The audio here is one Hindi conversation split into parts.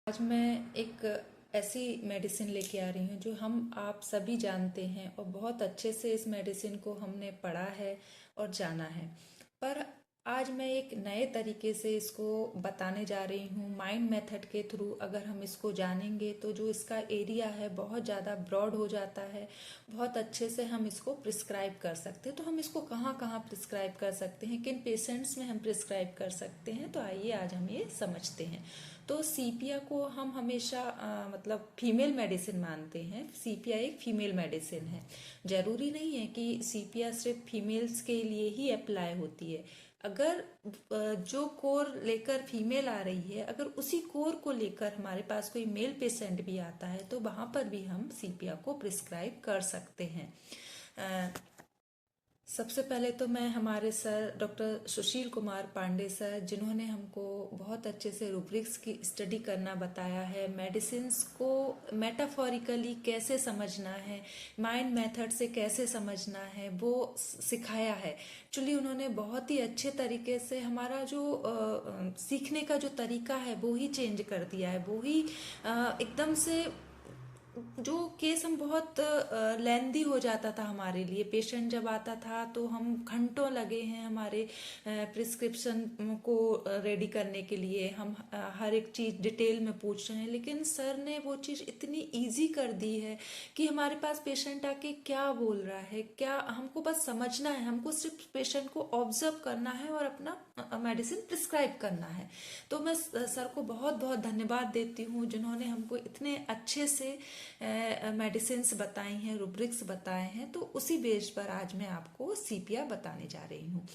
आज मैं एक ऐसी मेडिसिन लेके आ रही हूँ जो हम आप सभी जानते हैं और बहुत अच्छे से इस मेडिसिन को हमने पढ़ा है और जाना है। पर आज मैं एक नए तरीके से इसको बताने जा रही हूँ। माइंड मेथड के थ्रू अगर हम इसको जानेंगे तो जो इसका एरिया है बहुत ज़्यादा ब्रॉड हो जाता है। बहुत अच्छे से हम इसको प्रिस्क्राइब कर सकते हैं। तो हम इसको कहाँ कहाँ प्रिस्क्राइब कर सकते हैं, किन पेशेंट्स में हम प्रिस्क्राइब कर सकते हैं, तो आइए आज हम ये समझते हैं। तो सीपिया को हम हमेशा मतलब फीमेल मेडिसिन मानते हैं। सीपिया एक फीमेल मेडिसिन है। जरूरी नहीं है कि सीपिया सिर्फ फीमेल्स के लिए ही अप्लाई होती है। अगर जो कोर लेकर फीमेल आ रही है, अगर उसी कोर को लेकर हमारे पास कोई मेल पेशेंट भी आता है तो वहां पर भी हम सीपिया को प्रिस्क्राइब कर सकते हैं। सबसे पहले तो मैं हमारे sir doctor Sushil Kumar Pandey sir, जिन्होंने हमको बहुत अच्छे से रूब्रिक्स की स्टडी करना बताया है, मेडिसिन्स को मेटाफोरिकली कैसे समझना है, माइंड मेथड से कैसे समझना है, वो सिखाया है। एक्चुअली उन्होंने बहुत ही अच्छे तरीके से हमारा जो सीखने का जो तरीका है वो ही चेंज कर दिया है। वो ही एकदम से जो केस हम बहुत लेंदी हो जाता था हमारे लिए। पेशेंट जब आता था तो हम घंटों लगे हैं हमारे प्रिस्क्रिप्शन को रेडी करने के लिए। हम हर एक चीज़ डिटेल में पूछ रहे हैं, लेकिन सर ने वो चीज़ इतनी इजी कर दी है कि हमारे पास पेशेंट आके क्या बोल रहा है, क्या हमको बस समझना है। हमको सिर्फ पेशेंट को ऑब्जर्व करना है और अपना मेडिसिन प्रिस्क्राइब करना है। तो मैं सर को बहुत बहुत धन्यवाद देती हूँ, जिन्होंने हमको इतने अच्छे से मेडिसिन्स बताई हैं, रूब्रिक्स बताए हैं। तो उसी बेस पर आज मैं आपको सीपिया बताने जा रही हूँ।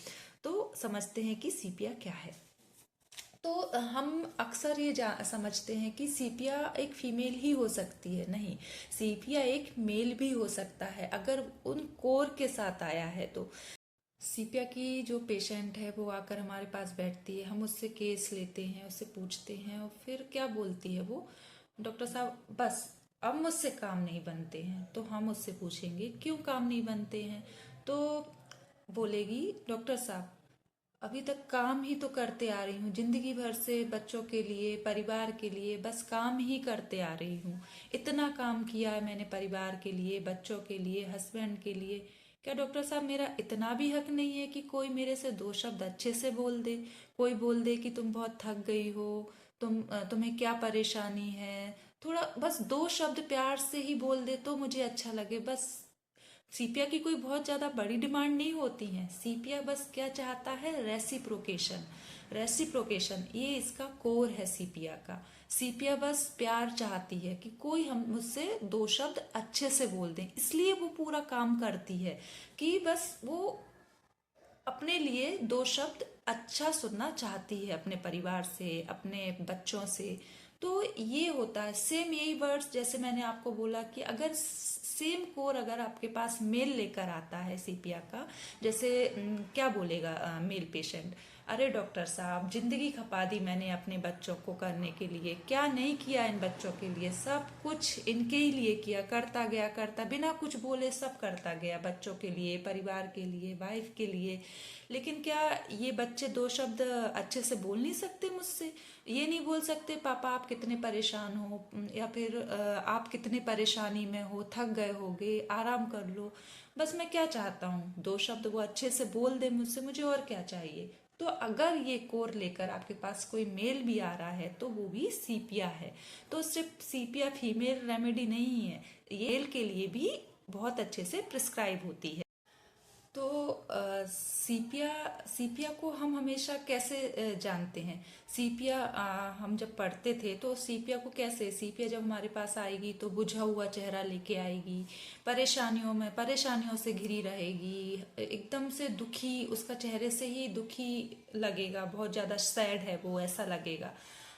तो समझते हैं कि सीपिया क्या है। तो हम अक्सर ये समझते हैं कि सीपिया एक फीमेल ही हो सकती है। नहीं, सीपिया एक मेल भी हो सकता है अगर उन कोर के साथ आया है तो। सीपिया की जो पेशेंट है वो आकर हमारे पास बैठती है, हम उससे केस लेते हैं, उससे पूछते हैं और फिर क्या बोलती है वो, डॉक्टर साहब बस अब मुझसे काम नहीं बनते हैं। तो हम उससे पूछेंगे क्यों काम नहीं बनते हैं, तो बोलेगी डॉक्टर साहब अभी तक काम ही तो करते आ रही हूँ, जिंदगी भर से बच्चों के लिए परिवार के लिए बस काम ही करते आ रही हूँ। इतना काम किया है मैंने परिवार के लिए, बच्चों के लिए, हस्बैंड के लिए। क्या डॉक्टर साहब मेरा इतना भी हक नहीं है कि कोई मेरे से दो शब्द अच्छे से बोल दे? कोई बोल दे कि तुम बहुत थक गई हो, तुम्हें क्या परेशानी है, थोड़ा बस दो शब्द प्यार से ही बोल दे तो मुझे अच्छा लगे। बस सीपिया की कोई बहुत ज्यादा बड़ी डिमांड नहीं होती है। सीपिया बस क्या चाहता है, रेसिप्रोकेशन। रेसिप्रोकेशन ये इसका कोर है सीपिया का। सीपिया बस प्यार चाहती है कि कोई हम मुझसे दो शब्द अच्छे से बोल दें, इसलिए वो पूरा काम करती है कि बस वो अपने लिए दो शब्द अच्छा सुनना चाहती है अपने परिवार से, अपने बच्चों से। तो ये होता है सेम यही वर्ड्स, जैसे मैंने आपको बोला कि अगर सेम कोर अगर आपके पास मेल लेकर आता है सीपिया का, जैसे क्या बोलेगा मेल पेशेंट, अरे डॉक्टर साहब जिंदगी खपा दी मैंने अपने बच्चों को करने के लिए, क्या नहीं किया इन बच्चों के लिए, सब कुछ इनके ही लिए किया, करता गया करता, बिना कुछ बोले सब करता गया, बच्चों के लिए, परिवार के लिए, वाइफ के लिए। लेकिन क्या ये बच्चे दो शब्द अच्छे से बोल नहीं सकते मुझसे? ये नहीं बोल सकते पापा आप कितने परेशान हो, या फिर आप कितने परेशानी में हो, थक गए होगे, आराम कर लो। बस मैं क्या चाहता हूँ, दो शब्द वो अच्छे से बोल दे मुझसे, मुझे और क्या चाहिए। तो अगर ये कोर लेकर आपके पास कोई मेल भी आ रहा है तो वो भी सीपिया है। तो सिर्फ सीपिया फीमेल रेमेडी नहीं है, ये के लिए भी बहुत अच्छे से प्रिस्क्राइब होती है। तो सीपिया सीपिया को हम हमेशा कैसे जानते हैं? सीपिया हम जब पढ़ते थे तो सीपिया को कैसे, सीपिया जब हमारे पास आएगी तो बुझा हुआ चेहरा लेके आएगी, परेशानियों से घिरी रहेगी, एकदम से दुखी, उसका चेहरे से ही दुखी लगेगा, बहुत ज्यादा सैड है वो, ऐसा लगेगा।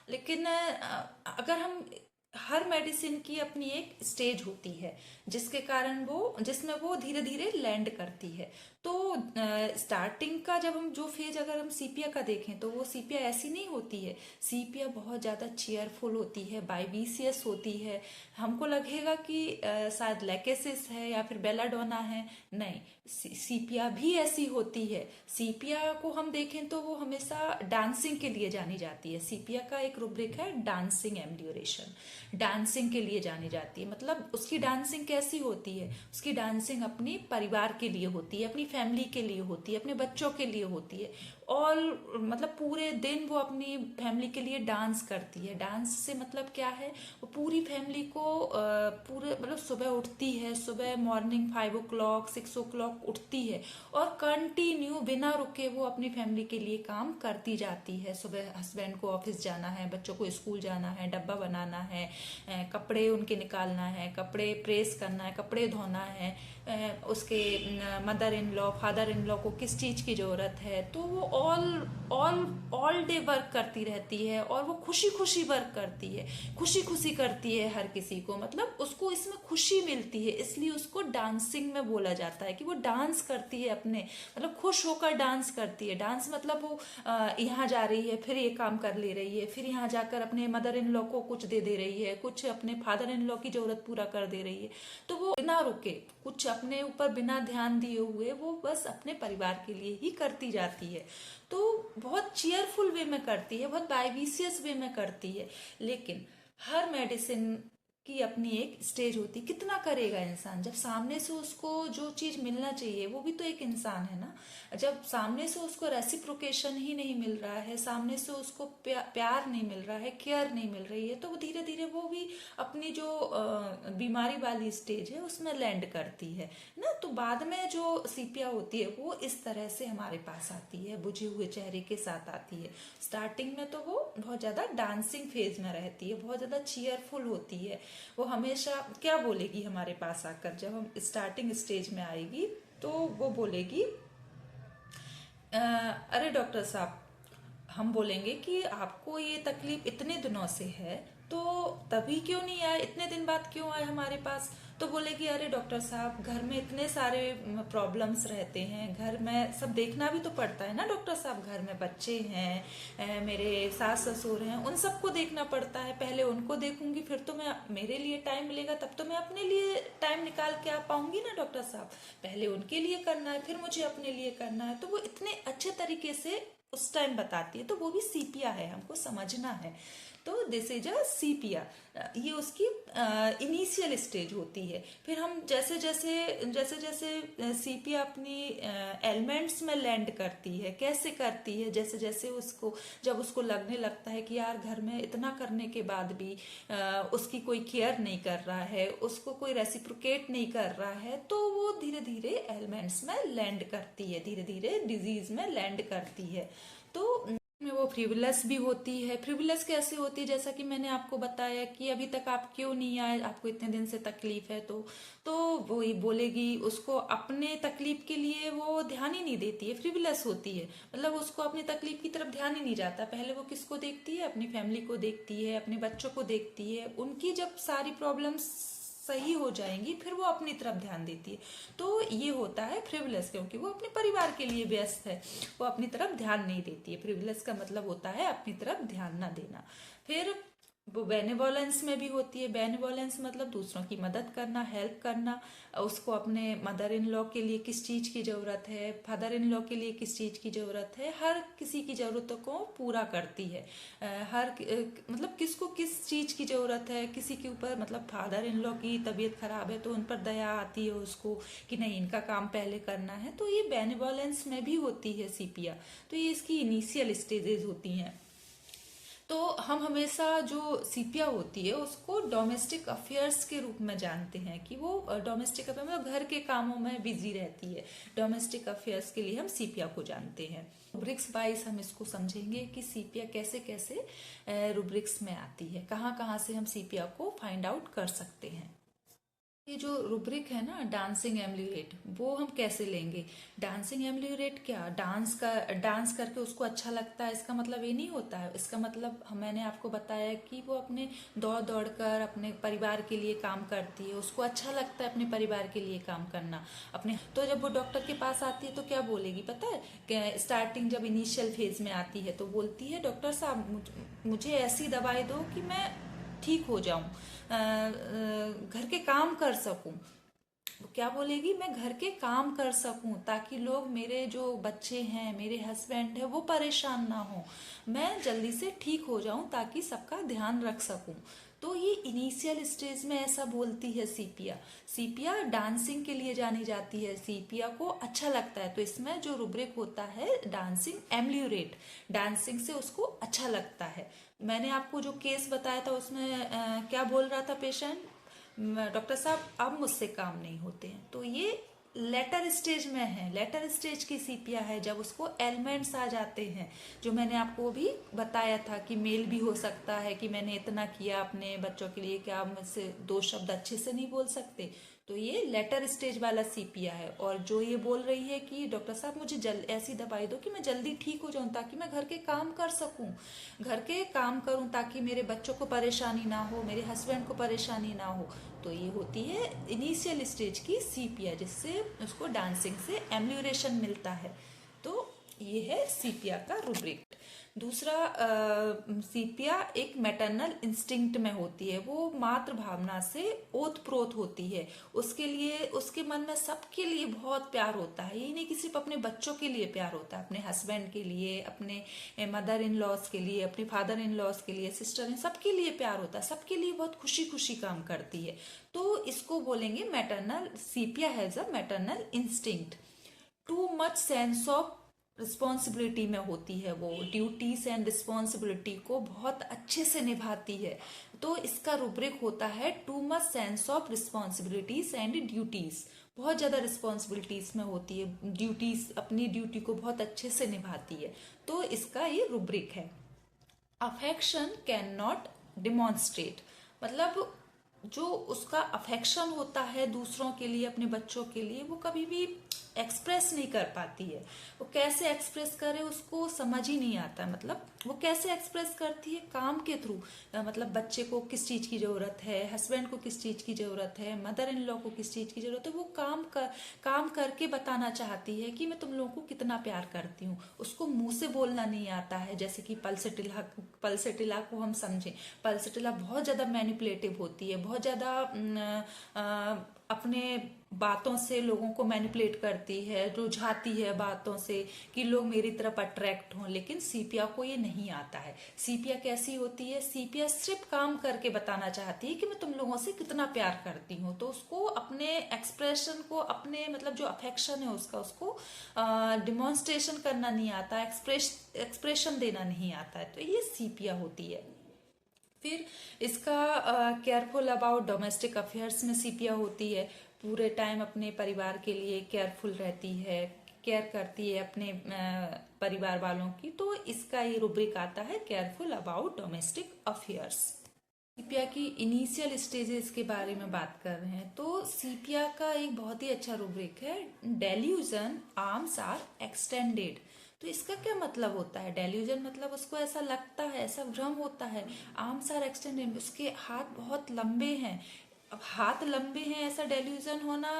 लेकिन अगर हम हर मेडिसिन की अपनी एक स्टेज होती है जिसके कारण वो, जिसमें वो धीरे धीरे लैंड करती है। तो स्टार्टिंग का जब हम जो फेज अगर हम सीपिया का देखें तो वो सीपिया ऐसी नहीं होती है। सीपिया बहुत ज़्यादा चेयरफुल होती है, बाइविसियस होती है। हमको लगेगा कि शायद लेकेसिस है या फिर बेलाडोना है, नहीं, सीपिया भी ऐसी होती है। सीपिया को हम देखें तो वो हमेशा डांसिंग के लिए जानी जाती है। सीपिया का एक रूब्रिक है डांसिंग एम्ब्ल्यूरेशन, डांसिंग के लिए जानी जाती है। मतलब उसकी डांसिंग कैसी होती है, उसकी डांसिंग अपनी परिवार के लिए होती है, अपनी फैमिली के लिए होती है, अपने बच्चों के लिए होती है। और मतलब पूरे दिन वो अपनी फैमिली के लिए डांस करती है। डांस से मतलब क्या है, वो पूरी फैमिली को पूरे मतलब सुबह उठती है, सुबह मॉर्निंग 5 o'clock 6 o'clock उठती है और कंटिन्यू बिना रुके वो अपनी फैमिली के लिए काम करती जाती है। सुबह हस्बैंड को ऑफिस जाना है, बच्चों को स्कूल जाना है, डब्बा बनाना है, कपड़े उनके निकालना है, कपड़े प्रेस करना है, कपड़े धोना है, उसके mother in law father in law को किस चीज़ की ज़रूरत है, तो वो ऑल डे वर्क करती रहती है। और वो खुशी खुशी वर्क करती है, खुशी खुशी करती है हर किसी को, मतलब उसको इसमें खुशी मिलती है, इसलिए उसको डांसिंग में बोला जाता है कि वो डांस करती है अपने, मतलब खुश होकर डांस करती है। डांस मतलब वो यहाँ जा रही है, फिर ये काम कर ले रही है, फिर यहाँ जाकर अपने मदर इन लॉ को कुछ दे दे रही है, कुछ अपने फादर इन लॉ की जरूरत पूरा कर दे रही है। तो वो बिना रुके, कुछ अपने ऊपर बिना ध्यान दिए हुए वो बस अपने परिवार के लिए ही करती जाती है। तो बहुत चीयरफुल वे में करती है, बहुत बाइविशियस वे में करती है। लेकिन हर मेडिसिन की अपनी एक स्टेज होती, कितना करेगा इंसान। जब सामने से उसको जो चीज मिलना चाहिए, वो भी तो एक इंसान है ना, जब सामने से उसको रेसिप्रोकेशन ही नहीं मिल रहा है, सामने से उसको प्यार नहीं मिल रहा है, केयर नहीं मिल रही है, तो वो धीरे धीरे वो भी अपनी जो बीमारी वाली स्टेज है उसमें लैंड करती है ना। तो बाद में जो सीपिया होती है वो इस तरह से हमारे पास आती है, बुझे हुए चेहरे के साथ आती है। स्टार्टिंग में तो वो बहुत ज्यादा डांसिंग फेज में रहती है, बहुत ज्यादा चीयरफुल होती है। वो हमेशा क्या बोलेगी हमारे पास आकर, जब हम स्टार्टिंग स्टेज में आएगी तो वो बोलेगी, अरे डॉक्टर साहब, हम बोलेंगे कि आपको ये तकलीफ इतने दिनों से है, तो तभी क्यों नहीं आए, इतने दिन बाद क्यों आए हमारे पास। तो बोलेगी, अरे डॉक्टर साहब, घर में इतने सारे प्रॉब्लम्स रहते हैं, घर में सब देखना भी तो पड़ता है ना डॉक्टर साहब, घर में बच्चे हैं, मेरे सास ससुर हैं, उन सबको देखना पड़ता है। पहले उनको देखूंगी, फिर तो मैं मेरे लिए टाइम मिलेगा, तब तो मैं अपने लिए टाइम निकाल के आ पाऊंगी ना डॉक्टर साहब। पहले उनके लिए करना है, फिर मुझे अपने लिए करना है। तो वो इतने अच्छे तरीके से उस टाइम बताती है, तो वो भी सीपिया है, हमको समझना है। तो दिस इज अ सीपिया, ये उसकी इनिशियल स्टेज होती है। फिर हम जैसे जैसे सीपिया अपनी एलिमेंट्स में लैंड करती है, कैसे करती है, जैसे जैसे उसको जब उसको लगने लगता है कि यार घर में इतना करने के बाद भी उसकी कोई केयर नहीं कर रहा है, उसको कोई रेसिप्रोकेट नहीं कर रहा है, तो वो धीरे धीरे एलिमेंट्स में लैंड करती है, धीरे धीरे डिजीज में लैंड करती है। तो में वो फ्रिवलस भी होती है। फ्रिवलस कैसे होती है, जैसा कि मैंने आपको बताया कि अभी तक आप क्यों नहीं आए, आपको इतने दिन से तकलीफ है, तो वो ही बोलेगी, उसको अपने तकलीफ के लिए वो ध्यान ही नहीं देती है, फ्रिवलस होती है। मतलब उसको अपनी तकलीफ की तरफ ध्यान ही नहीं जाता। पहले वो किसको देखती है, अपनी फैमिली को देखती है, अपने बच्चों को देखती है, उनकी जब सारी प्रॉब्लम्स सही हो जाएंगी फिर वो अपनी तरफ ध्यान देती है। तो ये होता है फ्रिवलस, क्योंकि वो अपने परिवार के लिए व्यस्त है, वो अपनी तरफ ध्यान नहीं देती है। फ्रिवलस का मतलब होता है अपनी तरफ ध्यान ना देना। फिर वो बेनिवोलेंस में भी होती है। बेनिवोलेंस मतलब दूसरों की मदद करना, हेल्प करना, उसको अपने मदर इन लॉ के लिए किस चीज की जरूरत है, फादर इन लॉ के लिए किस चीज की जरूरत है, हर किसी की जरूरतों को पूरा करती है। मतलब किसको किस चीज की जरूरत है, किसी के ऊपर मतलब फादर इन लॉ की तबीयत खराब है तो उन पर दया आती है उसको कि नहीं, इनका काम पहले करना है, तो ये बेनिवोलेंस में भी होती है सीपिया। तो ये इसकी इनिशियल स्टेजेस होती हैं। तो हम हमेशा जो सीपिया होती है उसको डोमेस्टिक अफेयर्स के रूप में जानते हैं, कि वो डोमेस्टिक अफेयर मतलब घर के कामों में बिजी रहती है। डोमेस्टिक अफेयर्स के लिए हम सीपिया को जानते हैं। रूब्रिक्स वाइज हम इसको समझेंगे कि सीपिया कैसे कैसे रूब्रिक्स में आती है, कहाँ कहाँ से हम सीपिया को फाइंड आउट कर सकते हैं। ये जो रुब्रिक है ना डांसिंग एम्यूलेट, वो हम कैसे लेंगे? डांसिंग एम्यूलेट क्या, डांस करके उसको अच्छा लगता है, इसका मतलब ये नहीं होता है। इसका मतलब मैंने आपको बताया कि वो अपने दौड़ दौड़ कर अपने परिवार के लिए काम करती है, उसको अच्छा लगता है अपने परिवार के लिए काम करना अपने। तो जब वो डॉक्टर के पास आती है तो क्या बोलेगी पता है? स्टार्टिंग जब इनिशियल फेज में आती है तो बोलती है, डॉक्टर साहब मुझे ऐसी दवाई दो कि मैं ठीक हो जाऊं, घर के काम कर सकूं। वो क्या बोलेगी? मैं घर के काम कर सकूं ताकि लोग, मेरे जो बच्चे हैं, मेरे हस्बैंड है, वो परेशान ना हो, मैं जल्दी से ठीक हो जाऊं ताकि सबका ध्यान रख सकूं। तो ये इनिशियल स्टेज में ऐसा बोलती है सीपिया। सीपिया डांसिंग के लिए जानी जाती है, सीपिया को अच्छा लगता है, तो इसमें जो रुब्रिक होता है डांसिंग एम्यूरेट, डांसिंग से उसको अच्छा लगता है। मैंने आपको जो केस बताया था उसमें क्या बोल रहा था पेशेंट? डॉक्टर साहब अब मुझसे काम नहीं होते हैं। तो ये लेटर स्टेज में है, लेटर स्टेज की सीपिया है, जब उसको एलिमेंट्स आ जाते हैं, जो मैंने आपको भी बताया था कि मेल भी हो सकता है कि मैंने इतना किया अपने बच्चों के लिए, क्या आप मुझसे 2 शब्द अच्छे से नहीं बोल सकते? तो ये लेटर स्टेज वाला सीपिया है। और जो ये बोल रही है कि डॉक्टर साहब मुझे ऐसी दवाई दो कि मैं जल्दी ठीक हो जाऊं ताकि मैं घर के काम कर सकूं, घर के काम करूं ताकि मेरे बच्चों को परेशानी ना हो, मेरे हस्बैंड को परेशानी ना हो। तो ये होती है इनिशियल स्टेज की सीपिया, जिससे उसको डांसिंग से एम्यूरेशन मिलता है। तो ये है सीपिया का रूब्रिक। दूसरा, सीपिया एक मैटरनल इंस्टिंक्ट में होती है, वो मातृ भावना से ओत प्रोत होती है। उसके लिए, उसके मन में सबके लिए बहुत प्यार होता है, ये नहीं कि सिर्फ अपने बच्चों के लिए प्यार होता है, अपने हस्बैंड के लिए, अपने मदर इन लॉज के लिए, अपने फादर इन लॉज के लिए, सिस्टर इन, सबके लिए प्यार होता है, सबके लिए बहुत खुशी खुशी काम करती है। तो इसको बोलेंगे maternal, sepia has a maternal instinct. Too much sense of responsibility में होती है, वो ड्यूटीज एंड रिस्पॉन्सिबिलिटी को बहुत अच्छे से निभाती है। तो इसका रूब्रिक होता है too much sense of responsibilities and duties, बहुत ज्यादा रिस्पॉन्सिबिलिटीज में होती है, ड्यूटीज, अपनी ड्यूटी को बहुत अच्छे से निभाती है। तो इसका ये रूब्रिक है। अफेक्शन कैन नॉट डिमॉन्स्ट्रेट, मतलब जो उसका अफेक्शन होता है दूसरों के लिए, अपने बच्चों के लिए, वो कभी भी एक्सप्रेस नहीं कर पाती है। वो कैसे एक्सप्रेस करे उसको समझ ही नहीं आता। मतलब वो कैसे एक्सप्रेस करती है? काम के थ्रू। मतलब बच्चे को किस चीज की जरूरत है, हस्बैंड को किस चीज की जरूरत है, मदर इन लॉ को किस चीज की जरूरत है, वो काम करके बताना चाहती है कि मैं तुम लोगों को कितना प्यार करती हूँ। उसको मुंह से बोलना नहीं आता है। जैसे कि पल्सेटिला को हम समझें, पल्सेटिला बहुत ज्यादा मैनिपुलेटिव होती है, बहुत ज्यादा अपने बातों से लोगों को मैनिपुलेट करती है, रुझाती है बातों से कि लोग मेरी तरफ अट्रैक्ट हों। लेकिन सीपिया को ये नहीं आता है। सीपिया कैसी होती है? सीपिया सिर्फ काम करके बताना चाहती है कि मैं तुम लोगों से कितना प्यार करती हूँ। तो उसको अपने एक्सप्रेशन को, अपने मतलब जो अफेक्शन है उसका, उसको डिमॉन्स्ट्रेशन करना नहीं आता, एक्सप्रेशन देना नहीं आता है। तो ये सीपिया होती है। फिर इसका केयरफुल अबाउट डोमेस्टिक अफेयर्स में सीपिया होती है, पूरे टाइम अपने परिवार के लिए केयरफुल रहती है, केयर करती है अपने परिवार वालों की। तो इसका ये रूब्रिक आता है केयरफुल अबाउट डोमेस्टिक अफेयर्स। सीपिया की इनिशियल स्टेजेस के बारे में बात कर रहे हैं, तो सीपिया का एक बहुत ही अच्छा रूब्रिक है, डेल्यूजन आर्म्स आर एक्सटेंडेड। तो इसका क्या मतलब होता है? डेल्यूजन मतलब उसको ऐसा लगता है, ऐसा भ्रम होता है। आर्म्स आर एक्सटेंडेड, उसके हाथ बहुत लंबे हैं। अब हाथ लंबे हैं ऐसा डेल्यूजन होना,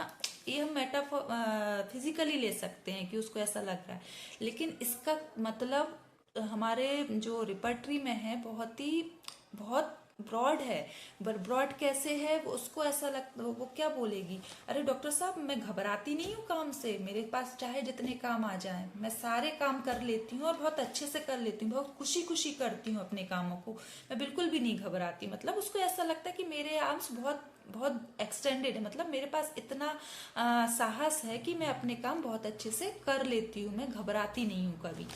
ये हम फिजिकली ले सकते हैं कि उसको ऐसा लग रहा है। लेकिन इसका मतलब हमारे जो रिपर्टरी में है बहुत ब्रॉड है। ब्रॉड कैसे है? उसको ऐसा लगता, वो क्या बोलेगी? अरे डॉक्टर साहब मैं घबराती नहीं हूँ काम से, मेरे पास चाहे जितने काम आ जाएं, मैं सारे काम कर लेती हूँ और बहुत अच्छे से कर लेती हूँ, बहुत खुशी खुशी करती हूँ अपने कामों को, मैं बिल्कुल भी नहीं घबराती। मतलब उसको ऐसा लगता है कि मेरे आर्म्स बहुत बहुत एक्सटेंडेड है, मतलब मेरे पास इतना साहस है कि मैं अपने काम बहुत अच्छे से कर लेती हूँ, मैं घबराती नहीं हूँ कभी।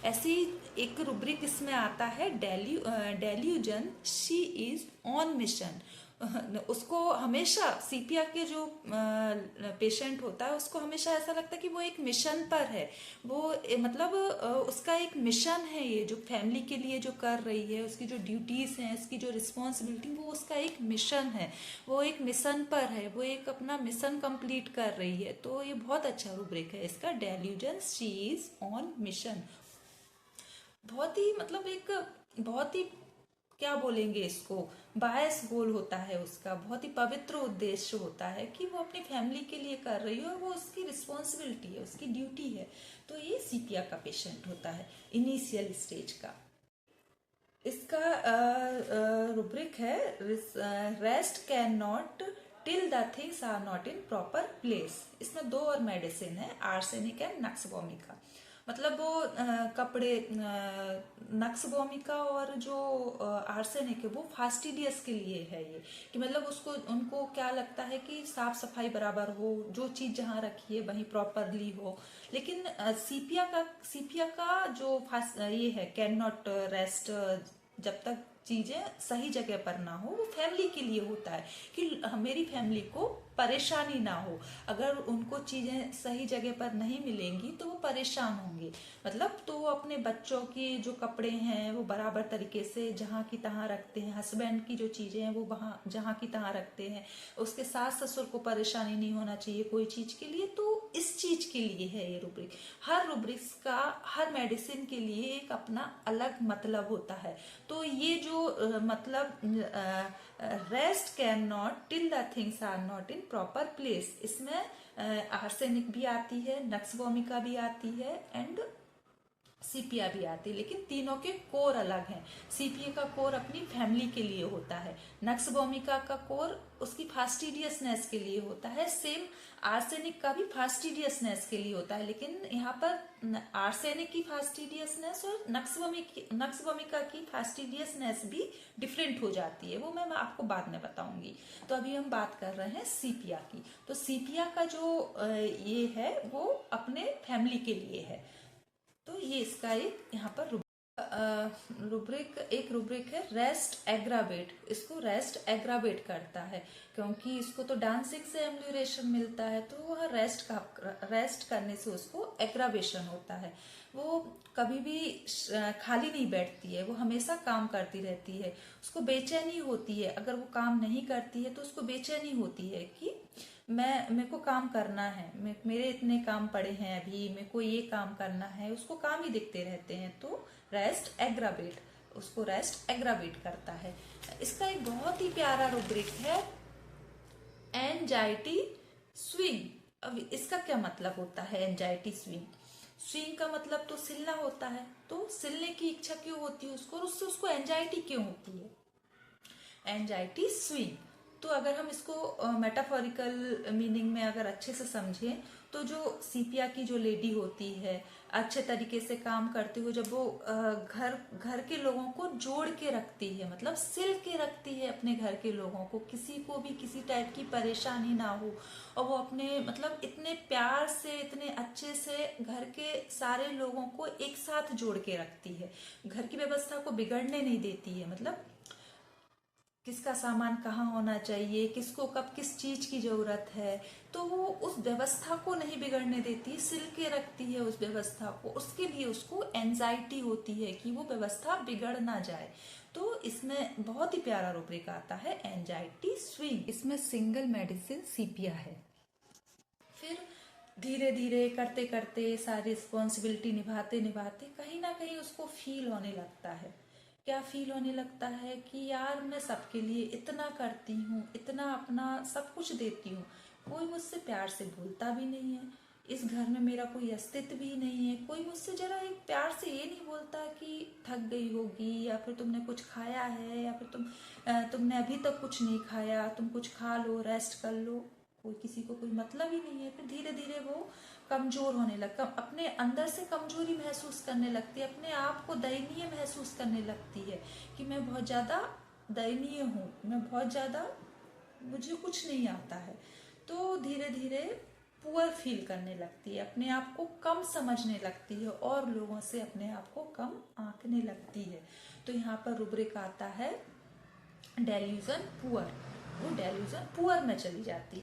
ऐसी एक रूब्रिक इसमें आता है delusion, she is on mission. उसको हमेशा सीपिया के जो पेशेंट होता है उसको हमेशा ऐसा लगता है कि वो एक मिशन पर है। वो मतलब उसका एक मिशन है, ये जो फैमिली के लिए जो कर रही है, उसकी जो ड्यूटीज हैं, उसकी जो रिस्पॉन्सिबिलिटी, वो उसका एक मिशन है, वो एक मिशन पर है, वो एक अपना मिशन कंप्लीट कर रही है। तो ये बहुत अच्छा रूब्रिक है इसका, delusion she is on mission. बहुत ही मतलब एक बहुत ही क्या बोलेंगे इसको, बायस गोल होता है उसका, बहुत ही पवित्र उद्देश्य होता है कि वो अपनी फैमिली के लिए कर रही है और वो उसकी रिस्पॉन्सिबिलिटी है, उसकी ड्यूटी है। तो ये सीपिया का पेशेंट होता है इनिशियल स्टेज का। इसका रुब्रिक है rest can not till the things are not in proper place. इसमें दो और मेडिसिन है, आर्सेनिक एंड नक्सवोमिका। मतलब वो कपड़े, नक्सवोमिका और जो आर्सेनिक है वो फास्टिडियस के लिए है ये, कि मतलब उसको उनको क्या लगता है कि साफ सफाई बराबर हो, जो चीज जहाँ रखी है वहीं प्रॉपरली हो। लेकिन सीपिया का जो ये है, कैन नॉट रेस्ट, जब तक चीजें सही जगह पर ना हो, वो फैमिली के लिए होता है कि मेरी फैमिली को परेशानी ना हो। अगर उनको चीजें सही जगह पर नहीं मिलेंगी तो वो परेशान होंगे। मतलब तो वो अपने बच्चों के जो कपड़े हैं वो बराबर तरीके से जहाँ की तहाँ रखते हैं, हस्बैंड की जो चीजें हैं वो वहाँ जहाँ की तहाँ रखते हैं, उसके सास ससुर को परेशानी नहीं होना चाहिए कोई चीज के लिए। तो इस चीज के लिए है ये रूब्रिक। हर रूब्रिक्स का, हर मेडिसिन के लिए एक अपना अलग मतलब होता है। तो ये जो मतलब rest can not till the things are not in proper place, इसमें आर्सेनिक भी आती है, नक्सवोमिका भी आती है एंड सीपिया भी आती है। लेकिन तीनों के कोर अलग हैं। सीपिया का कोर अपनी फैमिली के लिए होता है, नक्सवोमिका का कोर उसकी फास्टिडियसनेस के लिए होता है, सेम आर्सेनिक का भी फास्टिडियसनेस के लिए होता है। लेकिन यहाँ पर आर्सेनिक की फास्टिडियसनेस और नक्सवोमिका की फास्टिडियसनेस भी डिफरेंट हो जाती है, वो मैं आपको बाद में बताऊंगी। तो अभी हम बात कर रहे हैं सीपिया की। तो सीपिया का जो ये है वो अपने फैमिली के लिए है। तो ये इसका एक यहाँ पर रुब्रिक, एक रुब्रिक है रेस्ट एग्रावेट। इसको रेस्ट एग्रावेट करता है क्योंकि इसको तो डांसिंग से एम्यूरेशन मिलता है, तो वह रेस्ट करने से उसको एग्रावेशन होता है। वो कभी भी खाली नहीं बैठती है, वो हमेशा काम करती रहती है। उसको बेचैनी होती है, अगर वो काम नहीं करती है तो उसको बेचैनी होती है कि मेरे को काम करना है, मेरे इतने काम पड़े हैं, अभी मेरे को ये काम करना है, उसको काम ही दिखते रहते हैं। तो रेस्ट एग्रावेट, उसको रेस्ट एग्रावेट करता है। इसका एक बहुत ही प्यारा रूब्रिक है एंजाइटी स्विंग। अब इसका क्या मतलब होता है एंजाइटी स्विंग? स्विंग का मतलब तो सिलना होता है, तो सिलने की इच्छा क्यों होती है उसको, और उससे उसको एंजाइटी क्यों होती है? Anxiety swing. तो अगर हम इसको मेटाफोरिकल मीनिंग में अगर अच्छे से समझें, तो जो सीपिया की जो लेडी होती है, अच्छे तरीके से काम करती हुई जब वो घर घर के लोगों को जोड़ के रखती है, मतलब सिल के रखती है अपने घर के लोगों को, किसी को भी किसी टाइप की परेशानी ना हो, और वो अपने मतलब इतने प्यार से, इतने अच्छे से घर के सारे लोगों को एक साथ जोड़ के रखती है, घर की व्यवस्था को बिगड़ने नहीं देती है। मतलब किसका सामान कहाँ होना चाहिए, किसको कब किस चीज की जरूरत है, तो वो उस व्यवस्था को नहीं बिगड़ने देती, सिल के रखती है उस व्यवस्था को। उसके लिए उसको एंजाइटी होती है कि वो व्यवस्था बिगड़ ना जाए। तो इसमें बहुत ही प्यारा रूब्रिक आता है एंजाइटी स्विंग। इसमें सिंगल मेडिसिन सीपिया है। फिर धीरे धीरे करते करते सारी रिस्पॉन्सिबिलिटी निभाते निभाते कहीं ना कहीं उसको फील होने लगता है। क्या फील होने लगता है कि यार मैं सबके लिए इतना करती हूँ, इतना अपना सब कुछ देती हूँ, कोई मुझसे प्यार से बोलता भी नहीं है, इस घर में मेरा कोई अस्तित्व भी नहीं है, कोई मुझसे जरा एक प्यार से ये नहीं बोलता कि थक गई होगी, या फिर तुमने कुछ खाया है, या फिर तुमने अभी तक कुछ नहीं खाया, तुम कुछ खा लो, रेस्ट कर लो, कोई किसी को कोई मतलब ही नहीं है। फिर धीरे धीरे वो कमजोर होने लगता, अपने अंदर से कमजोरी महसूस करने लगती है, अपने आप को दयनीय महसूस करने लगती है कि मैं बहुत ज्यादा दयनीय हूँ, मैं बहुत ज्यादा, मुझे कुछ नहीं आता है। तो धीरे धीरे पुअर फील करने लगती है, अपने आप को कम समझने लगती है और लोगों से अपने आप को कम आंकने लगती है। तो यहाँ पर रूब्रिक आता है डेल्यूजन पुअर। वो डेल्यूजन पुअर में चली जाती है।